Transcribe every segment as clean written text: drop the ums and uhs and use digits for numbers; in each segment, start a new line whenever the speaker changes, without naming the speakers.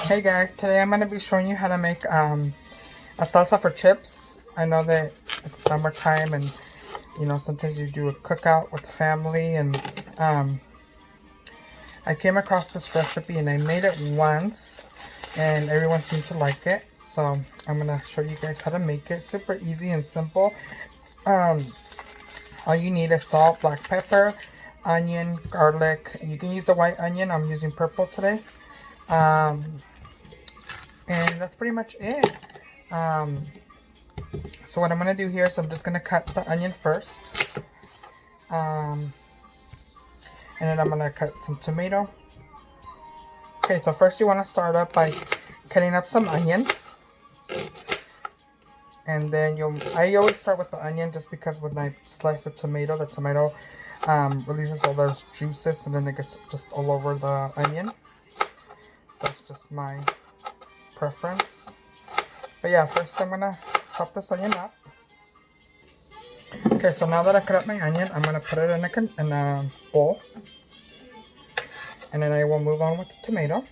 Hey guys, today I'm going to be showing you how to make a salsa for chips. I know that it's summertime and sometimes you do a cookout with the family, and I came across this recipe and I made it once and everyone seemed to like it. So I'm going to show you guys how to make it. Super easy and simple. All you need is salt, black pepper, onion, garlic. You can use the white onion. I'm using purple today. And that's pretty much it. So what I'm going to do here is I'm just going to cut the onion first. And then I'm going to cut some tomato. Okay, so first you want to start up by cutting up some onion. And then I always start with the onion just because when I slice the tomato releases all those juices and then it gets just all over the onion. That's just my preference. But yeah, first I'm gonna chop this onion up. Okay, so now that I cut up my onion, I'm gonna put it in a bowl, and then I will move on with the tomato.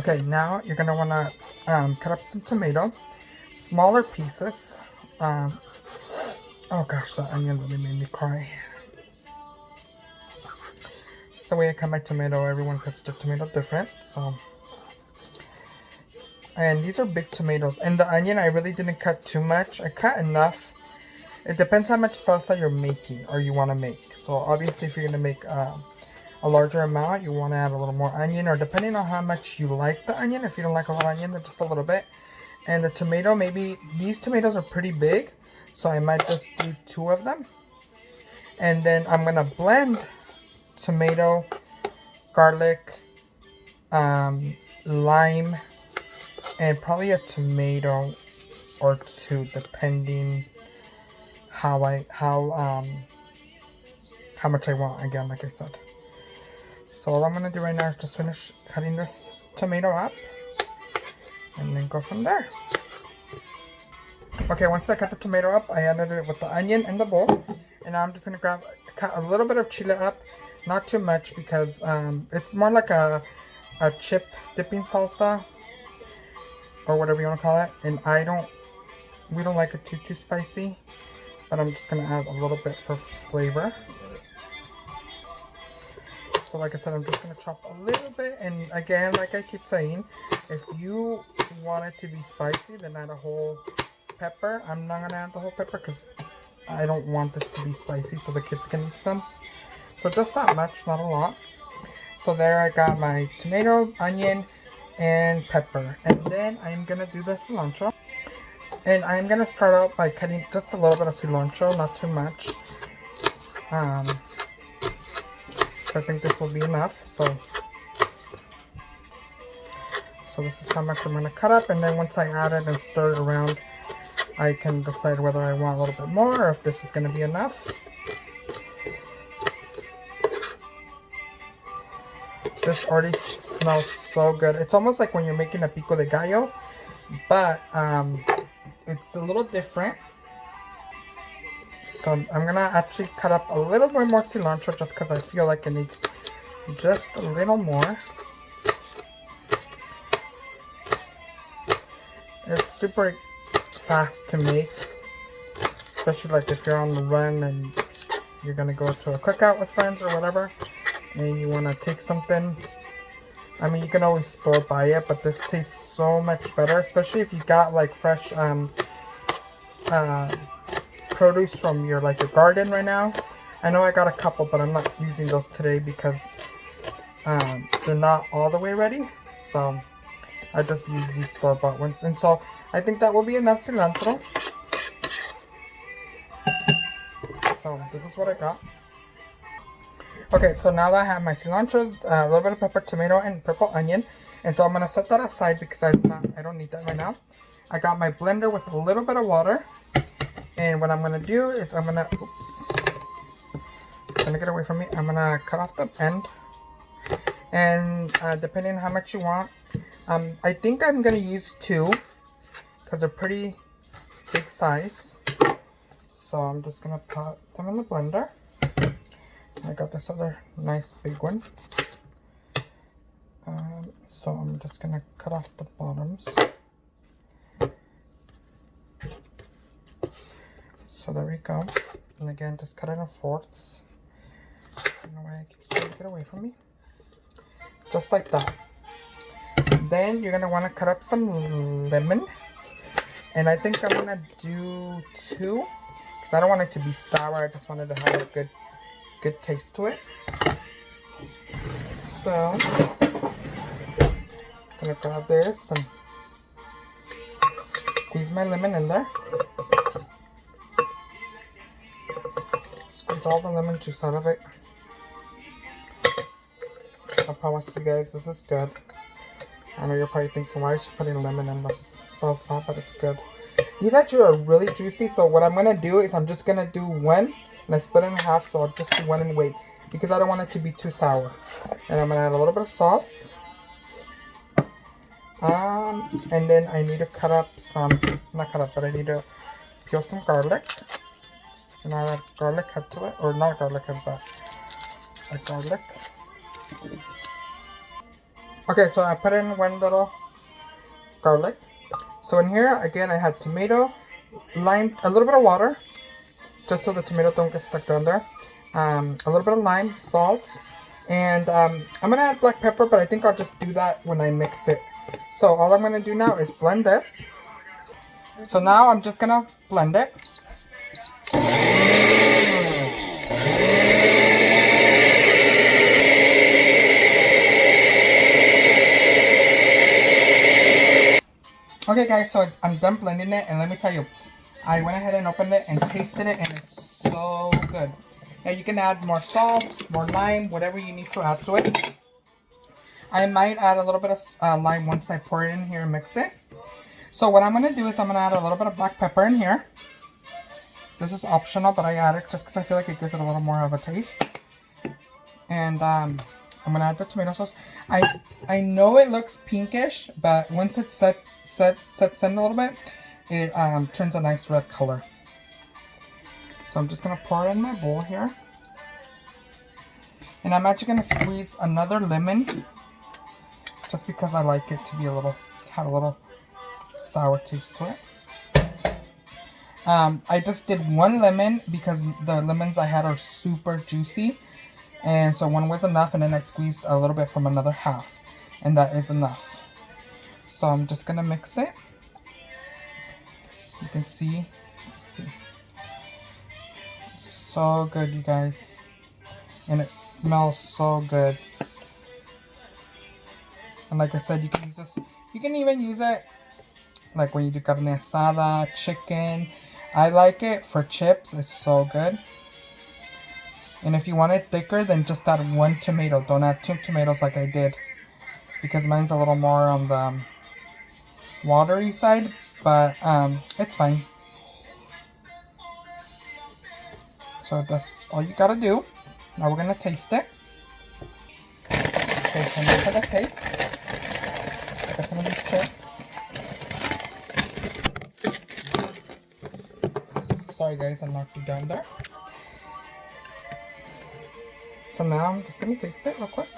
Okay, now you're gonna wanna cut up some tomato, smaller pieces. Oh gosh, that onion really made me cry. It's the way I cut my tomato. Everyone cuts their tomato different, so. And these are big tomatoes. And the onion, I really didn't cut too much. I cut enough. It depends how much salsa you're making or you want to make. So obviously if you're going to make a larger amount, you want to add a little more onion. Or depending on how much you like the onion. If you don't like a lot of onion, then just a little bit. And the tomato, maybe these tomatoes are pretty big. So I might just do 2 of them. And then I'm going to blend tomato, garlic, lime, and probably a tomato or 2, depending how much I want, again, like I said. So all I'm gonna do right now is just finish cutting this tomato up and then go from there. Okay, once I cut the tomato up, I added it with the onion in the bowl, and now I'm just gonna cut a little bit of chile up, not too much because it's more like a chip dipping salsa, or whatever you want to call it, and we don't like it too spicy, but I'm just gonna add a little bit for flavor. So like I said, I'm just gonna chop a little bit, and again, like I keep saying, if you want it to be spicy, then add a whole pepper. I'm not gonna add the whole pepper because I don't want this to be spicy, so the kids can eat some. So just that much, not a lot. So there I got my tomato, onion, and pepper, and then I'm gonna do the cilantro, and I'm gonna start out by cutting just a little bit of cilantro, not too much. So I think this will be enough. So this is how much I'm gonna cut up, and then once I add it and stir it around, I can decide whether I want a little bit more or if this is gonna be enough. This already smells so good. It's almost like when you're making a pico de gallo, but it's a little different. So I'm gonna actually cut up a little bit more cilantro just because I feel like it needs just a little more. It's super fast to make, especially like if you're on the run and you're gonna go to a cookout with friends or whatever, and you want to take something. I mean, you can always store buy it, but this tastes so much better, especially if you got like fresh produce from your garden right now. I know I got a couple, but I'm not using those today because they're not all the way ready, so I just use these store-bought ones. And so I think that will be enough cilantro. So this is what I got. Okay, so now that I have my cilantro, a little bit of pepper, tomato, and purple onion, and so I'm gonna set that aside because I don't need that right now. I got my blender with a little bit of water, and what I'm gonna do is I'm gonna get away from me. I'm gonna cut off the end, and depending on how much you want, I think I'm gonna use 2 because they're pretty big size. So I'm just gonna put them in the blender. I got this other nice big one. So I'm just gonna cut off the bottoms. So there we go. And again, just cut it in fourths. I don't know why it keeps trying to get away from me. Just like that. Then you're gonna want to cut up some lemon. And I think I'm gonna do 2 because I don't want it to be sour. I just wanted to have a good taste to it. So I'm gonna grab this and squeeze my lemon in there. Squeeze all the lemon juice out of it. I promise you guys, this is good. I know you're probably thinking, why is she putting lemon in the salsa? But it's good. These actually are really juicy. So what I'm going to do is I'm just going to do 1. And I split it in half. So I'll just do 1 and wait. Because I don't want it to be too sour. And I'm going to add a little bit of salt. And then I need to cut up some, not cut up, but I need to peel some garlic. And I add garlic head to it. Or not garlic head, but a garlic. Okay, so I put in 1 little garlic. So in here, again, I had tomato, lime, a little bit of water, just so the tomato don't get stuck down there. A little bit of lime, salt, and I'm going to add black pepper, but I think I'll just do that when I mix it. So all I'm going to do now is blend this. So now I'm just going to blend it. Okay guys, so I'm done blending it, and let me tell you, I went ahead and opened it and tasted it, and it's so good. Now you can add more salt, more lime, whatever you need to add to it. I might add a little bit of lime once I pour it in here and mix it. So what I'm going to do is I'm going to add a little bit of black pepper in here. This is optional, but I add it just because I feel like it gives it a little more of a taste. And I'm going to add the tomato sauce. I know it looks pinkish, but once it sets in a little bit, it turns a nice red color. So I'm just going to pour it in my bowl here. And I'm actually going to squeeze another lemon, just because I like it to be have a little sour taste to it. I just did 1 lemon because the lemons I had are super juicy. And so 1 was enough, and then I squeezed a little bit from another half. And that is enough. So I'm just going to mix it. You can see. Let's see. So good, you guys. And it smells so good. And like I said, you can use this. You can even use it like when you do carne asada, chicken. I like it for chips. It's so good. And if you want it thicker, then just add 1 tomato. Don't add 2 tomatoes like I did, because mine's a little more on the watery side, but it's fine. So that's all you gotta do. Now we're gonna taste it. Okay, so now for the taste. Got some of these chips. Sorry guys, I knocked you down there. So now I'm just going to taste it real quick.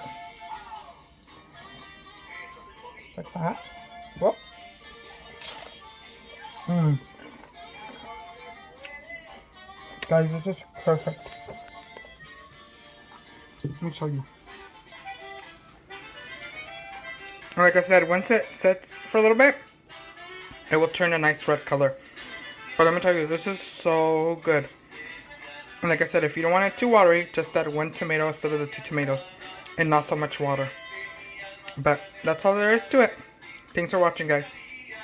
Just like that. Whoops. Guys, this is perfect. Let me show you. Like I said, once it sits for a little bit, it will turn a nice red color. But let me tell you, this is so good. And like I said, if you don't want it too watery, just add 1 tomato instead of the 2 tomatoes. And not so much water. But that's all there is to it. Thanks for watching, guys.